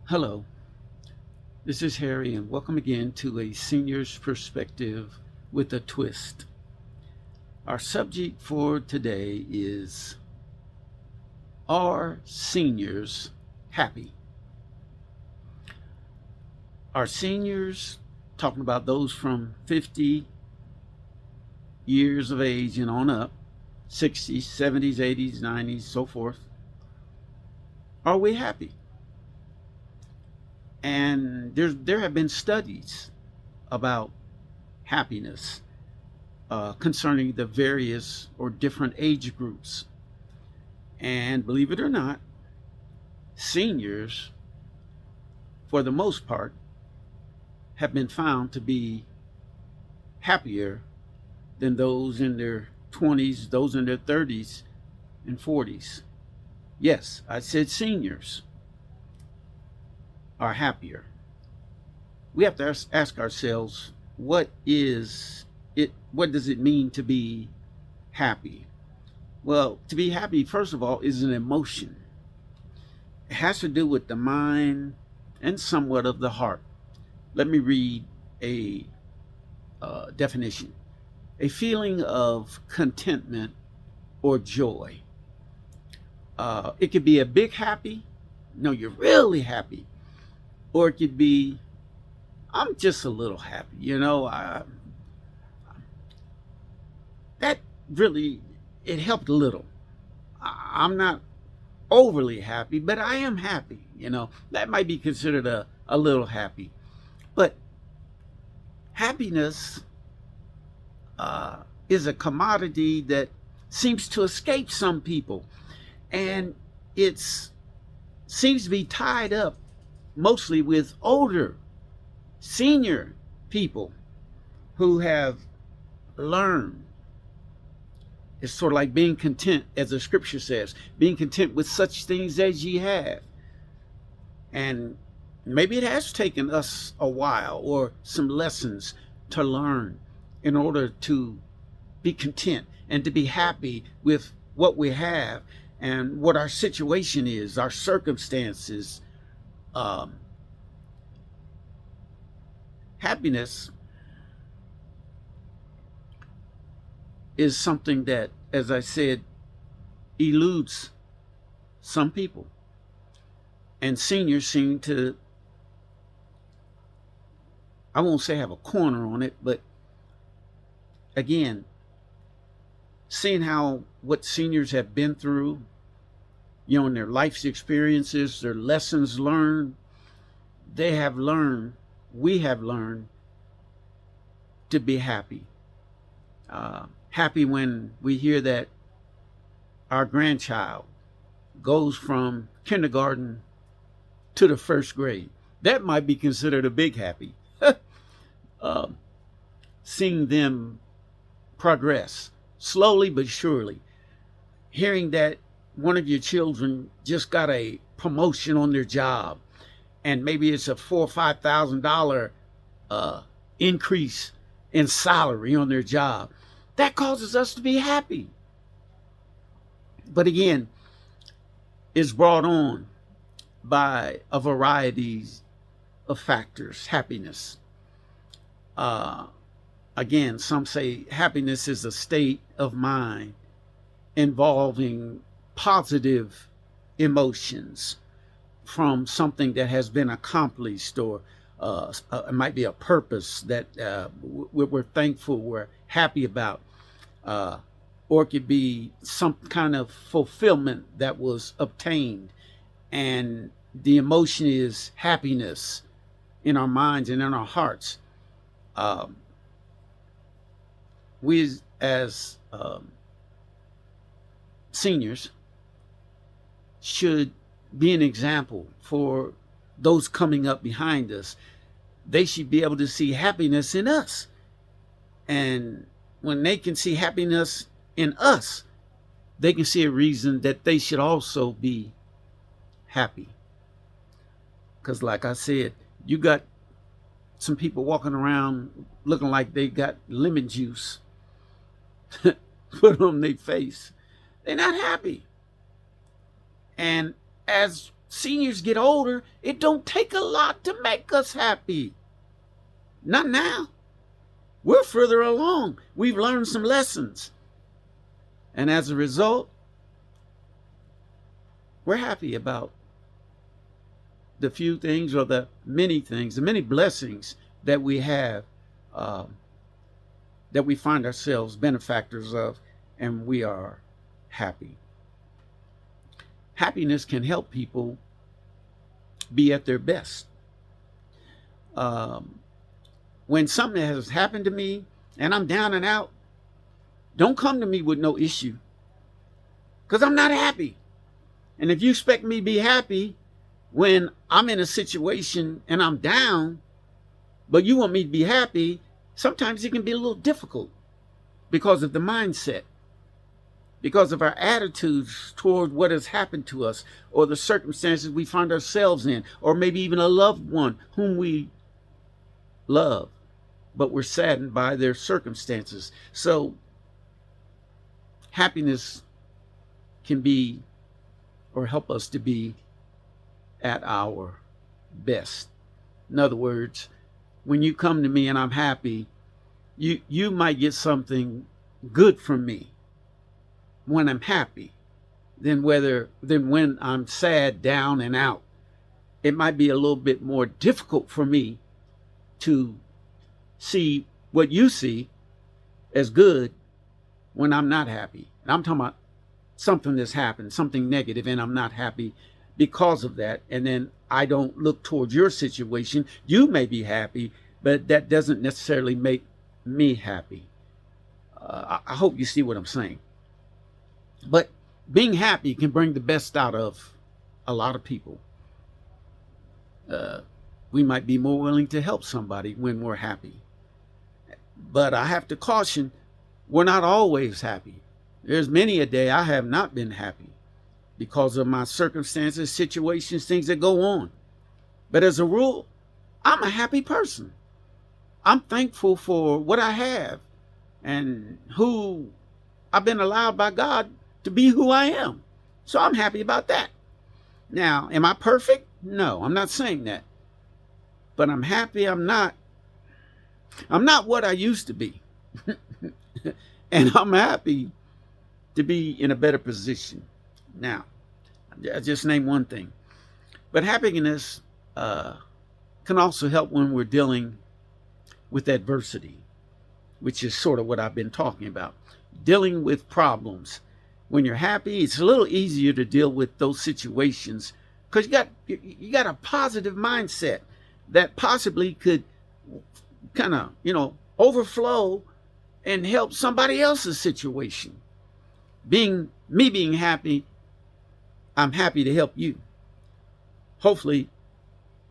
Hello, this is Harry, and welcome again to a senior's perspective with a twist. Our subject for today is: Are seniors happy? Are seniors, talking about those from 50 years of age and on up, 60s, 70s, 80s, 90s, so forth, are we happy? And there have been studies about happiness concerning the various or different age groups. And believe it or not, seniors, for the most part, have been found to be happier than those in their 20s, those in their 30s and 40s. Yes, I said seniors are happier. We have to ask ourselves, what is it? What does it mean to be happy? Well, to be happy, first of all, is an emotion. It has to do with the mind and somewhat of the heart. Let me read a definition: a feeling of contentment or joy. It could be a big happy, no, you're really happy, or it could be, I'm just a little happy. That really, it helped a little. I'm not overly happy, but I am happy. That might be considered a little happy. But happiness is a commodity that seems to escape some people, and it seems to be tied up mostly with older, senior people who have learned. It's sort of like being content, as the scripture says, being content with such things as ye have. And maybe it has taken us a while or some lessons to learn in order to be content and to be happy with what we have and what our situation is, our circumstances. Happiness is something that, as I said, eludes some people. And seniors seem to, I won't say have a corner on it, but again, seeing how what seniors have been through, in their life's experiences, their lessons learned, they have learned, we have learned to be happy. Happy when we hear that our grandchild goes from kindergarten to the first grade. That might be considered a big happy. Seeing them progress slowly but surely. Hearing that one of your children just got a promotion on their job, and maybe it's a $4,000 or $5,000 increase in salary on their job. That causes us to be happy. But again, it's brought on by a variety of factors, happiness. Again, some say happiness is a state of mind involving positive emotions from something that has been accomplished, or it might be a purpose that we're thankful, we're happy about, or it could be some kind of fulfillment that was obtained, and the emotion is happiness in our minds and in our hearts. We as seniors should be an example for those coming up behind us. They should be able to see happiness in us. And when they can see happiness in us, they can see a reason that they should also be happy. Because like I said, you got some people walking around looking like they got lemon juice put on their face. They're not happy. And as seniors get older, it don't take a lot to make us happy. Not now. We're further along. We've learned some lessons. And as a result, we're happy about the few things or the many things, the many blessings that we have, that we find ourselves benefactors of, and we are happy. Happiness can help people be at their best. When something has happened to me and I'm down and out, don't come to me with no issue, because I'm not happy. And if you expect me to be happy when I'm in a situation and I'm down, but you want me to be happy, sometimes it can be a little difficult because of the mindset, because of our attitudes toward what has happened to us, or the circumstances we find ourselves in, or maybe even a loved one whom we love, but we're saddened by their circumstances. So happiness can be, or help us to be, at our best. In other words, when you come to me and I'm happy, you might get something good from me when I'm happy than when I'm sad, down and out. It might be a little bit more difficult for me to see what you see as good when I'm not happy. And I'm talking about something that's happened, something negative, and I'm not happy because of that. And then I don't look towards your situation. You may be happy, but that doesn't necessarily make me happy. I hope you see what I'm saying. But being happy can bring the best out of a lot of people. We might be more willing to help somebody when we're happy. But I have to caution, we're not always happy. There's many a day I have not been happy because of my circumstances, situations, things that go on. But as a rule, I'm a happy person. I'm thankful for what I have and who I've been allowed by God to be who I am. So I'm happy about that. Now, am I perfect? No, I'm not saying that. But I'm happy I'm not what I used to be. And I'm happy to be in a better position. Now, I just named one thing. But happiness can also help when we're dealing with adversity, which is sort of what I've been talking about. Dealing with problems. When you're happy, it's a little easier to deal with those situations because you got a positive mindset that possibly could kind of, overflow and help somebody else's situation. Being happy, I'm happy to help you. Hopefully,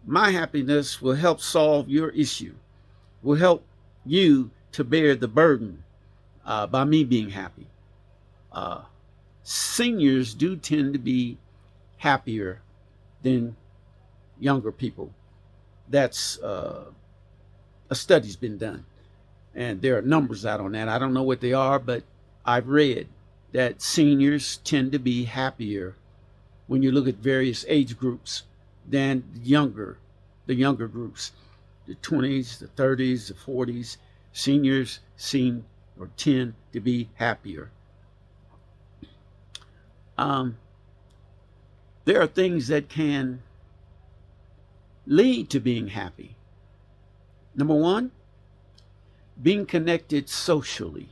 my happiness will help solve your issue, will help you to bear the burden by me being happy. Seniors do tend to be happier than younger people. That's a study's been done, and there are numbers out on that. I don't know what they are, but I've read that seniors tend to be happier when you look at various age groups than the younger groups, the 20s, the 30s, the 40s. Seniors tend to be happier. There are things that can lead to being happy. Number one, being connected socially.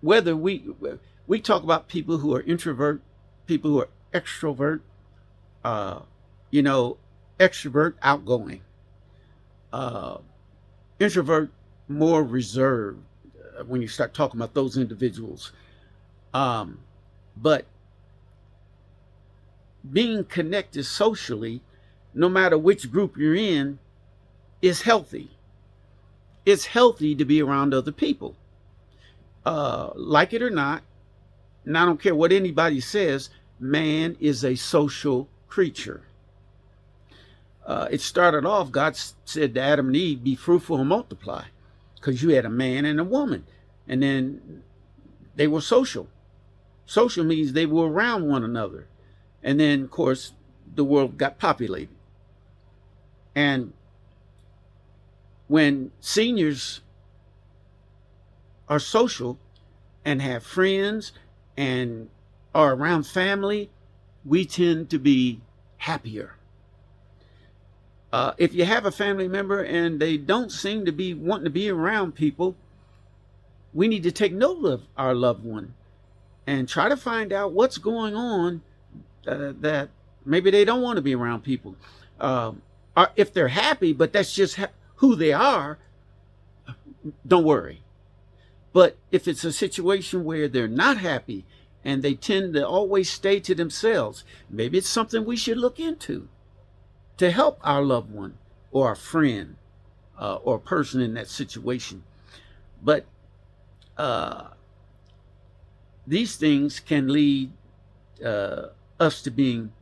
Whether we talk about people who are introvert, people who are extrovert, extrovert, outgoing, introvert, more reserved, when you start talking about those individuals. But being connected socially, no matter which group you're in, is healthy. It's healthy to be around other people. Like it or not, and I don't care what anybody says, man is a social creature. It started off, God said to Adam and Eve, be fruitful and multiply, because you had a man and a woman. And then they were social. Social means they were around one another. And then, of course, the world got populated. And when seniors are social and have friends and are around family, we tend to be happier. If you have a family member and they don't seem to be wanting to be around people, we need to take note of our loved one and try to find out what's going on, that maybe they don't want to be around people. Or if they're happy, but that's just who they are, don't worry. But if it's a situation where they're not happy and they tend to always stay to themselves, maybe it's something we should look into to help our loved one or our friend, or person in that situation. But these things can lead us to being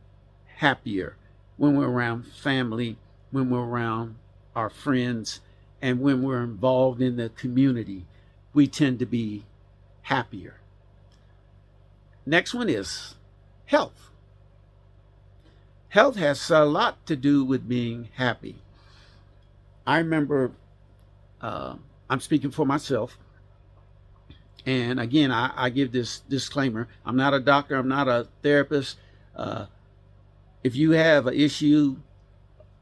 happier when we're around family, when we're around our friends, and when we're involved in the community. We tend to be happier. Next one is health. Health has a lot to do with being happy. I remember, I'm speaking for myself, and again, I give this disclaimer. I'm not a doctor, I'm not a therapist. If you have an issue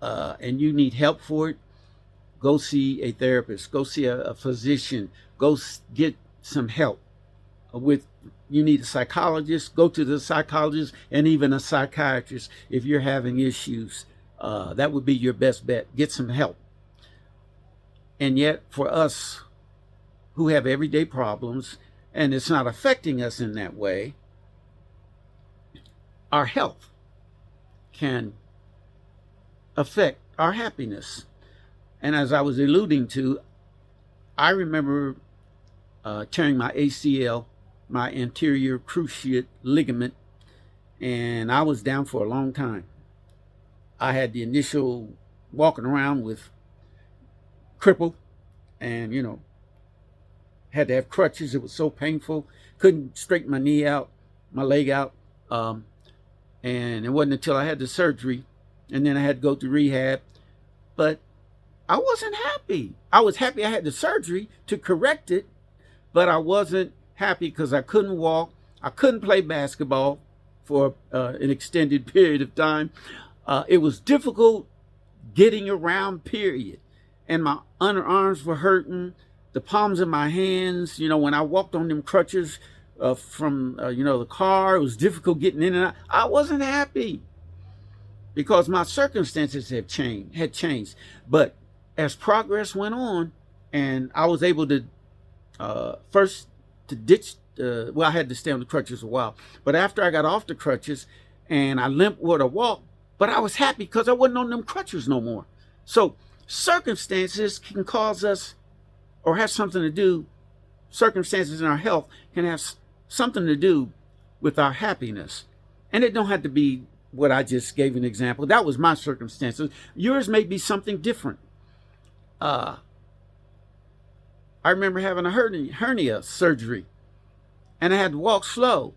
and you need help for it, go see a therapist, go see a physician, go get some help. You need a psychologist, go to the psychologist, and even a psychiatrist if you're having issues. That would be your best bet. Get some help. And yet, for us who have everyday problems and it's not affecting us in that way, our health can affect our happiness. And as I was alluding to, I remember tearing my ACL, my anterior cruciate ligament, and I was down for a long time. I had the initial walking around with crippled, and had to have crutches. It was so painful. Couldn't straighten my knee out, my leg out, and it wasn't until I had the surgery, and then I had to go to rehab. But I wasn't happy. I was happy I had the surgery to correct it, but I wasn't happy because I couldn't walk. I couldn't play basketball for an extended period of time. It was difficult getting around, period. And my underarms were hurting, the palms of my hands. When I walked on them crutches from the car, it was difficult getting in and out. I wasn't happy because my circumstances had changed. But as progress went on, and I was able to first to ditch. I had to stay on the crutches a while. But after I got off the crutches and I limped with a walk, but I was happy because I wasn't on them crutches no more. So circumstances can cause us, or have something to do, circumstances in our health can have something to do with our happiness. And it don't have to be what I just gave an example. That was my circumstances. Yours may be something different. I remember having a hernia surgery, and I had to walk slow.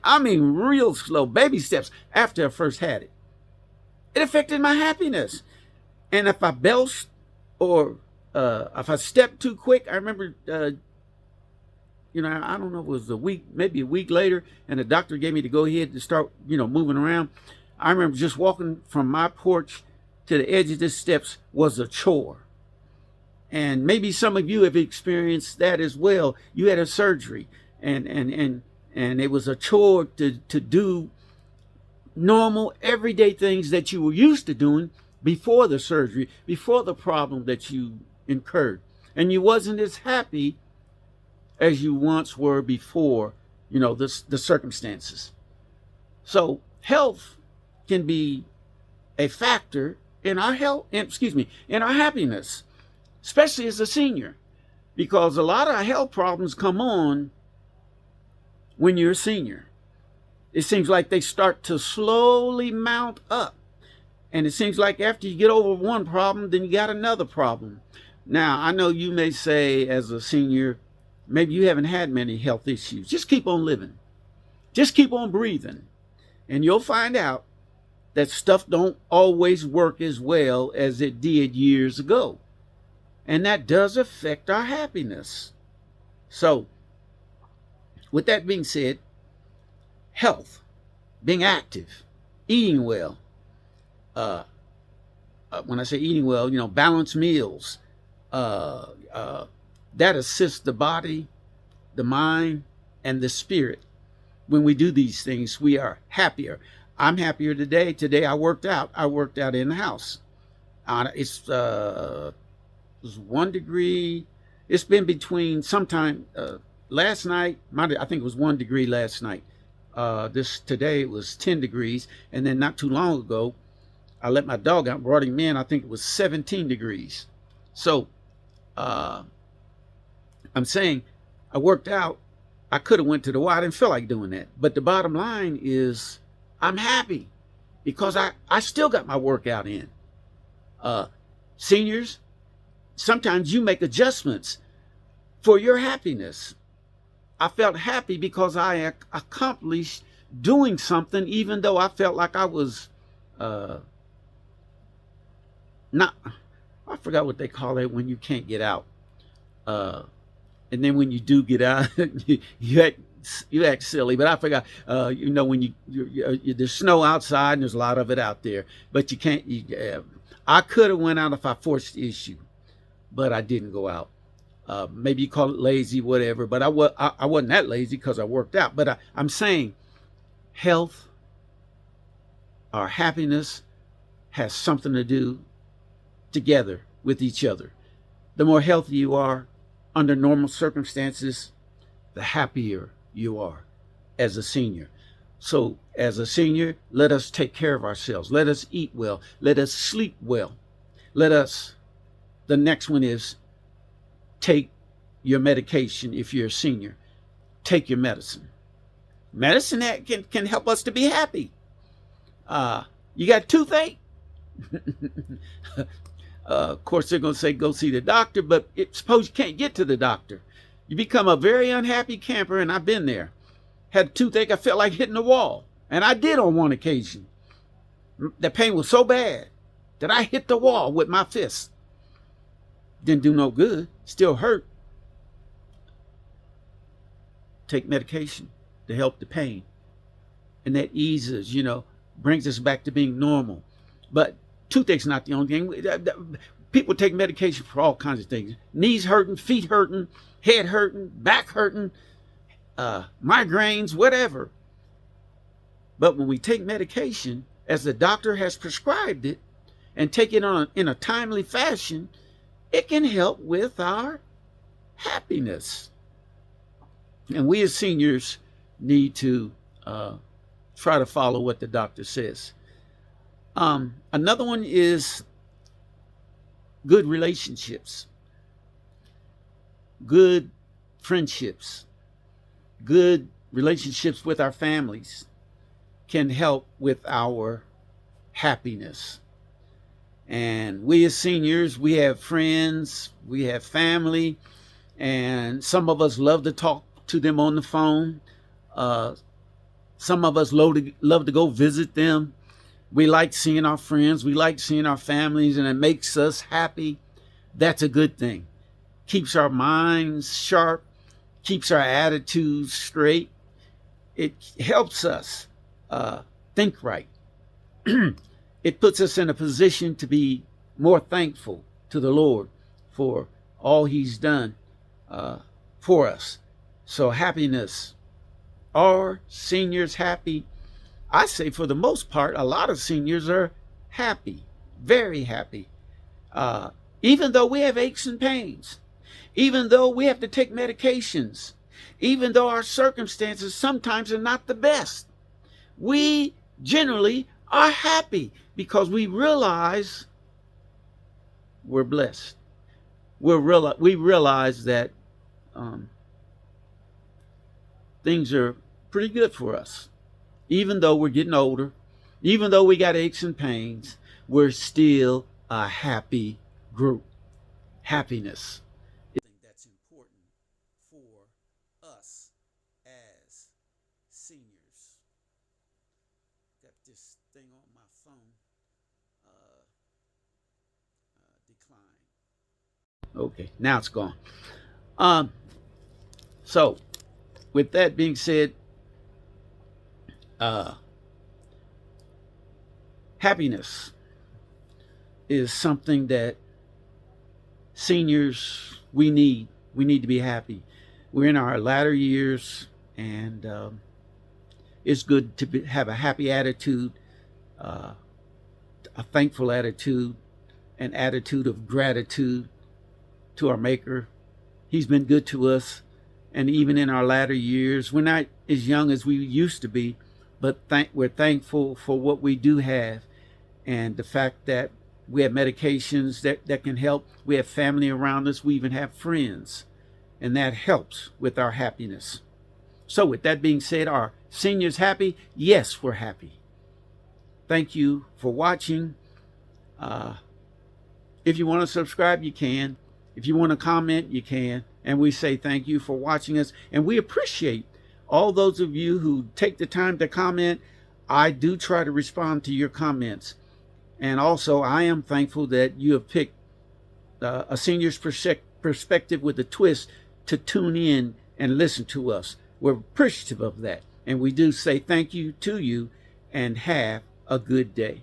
I mean, real slow, baby steps after I first had it. It affected my happiness. And if I belched or if I stepped too quick, I remember, I don't know, it was maybe a week later, and the doctor gave me to go ahead to start, moving around. I remember just walking from my porch to the edge of the steps was a chore. And maybe some of you have experienced that as well. You had a surgery, and it was a chore to do normal, everyday things that you were used to doing before the surgery, before the problem that you incurred. And you wasn't as happy as you once were before, the circumstances. So health can be a factor in our in our happiness, especially as a senior, because a lot of our health problems come on when you're a senior. It seems like they start to slowly mount up. And it seems like after you get over one problem, then you got another problem. Now, I know you may say as a senior, maybe you haven't had many health issues. Just keep on living. Just keep on breathing. And you'll find out that stuff don't always work as well as it did years ago. And that does affect our happiness. So, with that being said, health, being active, eating well. Uh, when I say eating well, balanced meals. Uh, uh, that assists the body, the mind, and the spirit. When we do these things, we are happier. I'm happier today. Today I worked out. I worked out in the house. It was 1 degree. It's been between sometime last night. I think it was 1 degree last night. This today it was 10 degrees, and then not too long ago, I let my dog out, brought him in. I think it was 17 degrees. So I'm saying I worked out. I could have went to the Y. I didn't feel like doing that. But the bottom line is I'm happy because I still got my workout in. Seniors, sometimes you make adjustments for your happiness. I felt happy because I accomplished doing something, even though I felt like I was not, I forgot what they call it when you can't get out. And then when you do get out, you act silly. But I forgot, when there's snow outside and there's a lot of it out there, but you can't. I could have went out if I forced the issue, but I didn't go out. Maybe you call it lazy, whatever. But I wasn't that lazy because I worked out. But I'm saying, health, our happiness, has something to do together with each other. The more healthy you are under normal circumstances, the happier you are as a senior. So as a senior, let us take care of ourselves. Let us eat well. Let us sleep well. The next one is take your medication. If you're a senior, take your medicine. Medicine that can help us to be happy. You got toothache? Of course, they're going to say go see the doctor, but suppose you can't get to the doctor. You become a very unhappy camper, and I've been there. Had a toothache, I felt like hitting the wall. And I did on one occasion. The pain was so bad that I hit the wall with my fist. Didn't do no good. Still hurt. Take medication to help the pain. And that eases, brings us back to being normal. But toothache's not the only thing. People take medication for all kinds of things. Knees hurting, feet hurting, head hurting, back hurting, migraines, whatever. But when we take medication, as the doctor has prescribed it, and take it in a timely fashion, it can help with our happiness. And we as seniors need to try to follow what the doctor says. Another one is good relationships, good friendships, good relationships with our families can help with our happiness. And we as seniors, we have friends, we have family, and some of us love to talk to them on the phone. Some of us love to go visit them. We like seeing our friends, we like seeing our families, and it makes us happy. That's a good thing. Keeps our minds sharp, keeps our attitudes straight. It helps us think right. It puts us in a position to be more thankful to the Lord for all He's done for us. So happiness. Are seniors happy? I say for the most part, a lot of seniors are happy, very happy. Even though we have aches and pains, even though we have to take medications, even though our circumstances sometimes are not the best, we generally are happy because we realize we're blessed. We realize that things are pretty good for us. Even though we're getting older, even though we got aches and pains, we're still a happy group. Happiness. I think that's important for us as seniors. thing on my phone declined. Okay, now it's gone. Um, so, with that being said, uh, happiness is something that seniors we need. We need to be happy. We're in our latter years, and it's good to have a happy attitude, uh, a thankful attitude, an attitude of gratitude to our Maker. He's been good to us, and even in our latter years, we're not as young as we used to be, but we're thankful for what we do have, and the fact that we have medications that can help. We have family around us. We even have friends, and that helps with our happiness. So with that being said, are seniors happy? Yes, we're happy. Thank you for watching. If you want to subscribe, you can. If you want to comment, you can. And we say thank you for watching us. And we appreciate all those of you who take the time to comment. I do try to respond to your comments. And also, I am thankful that you have picked a senior's perspective with a twist to tune in and listen to us. We're appreciative of that. And we do say thank you to you and have a good day.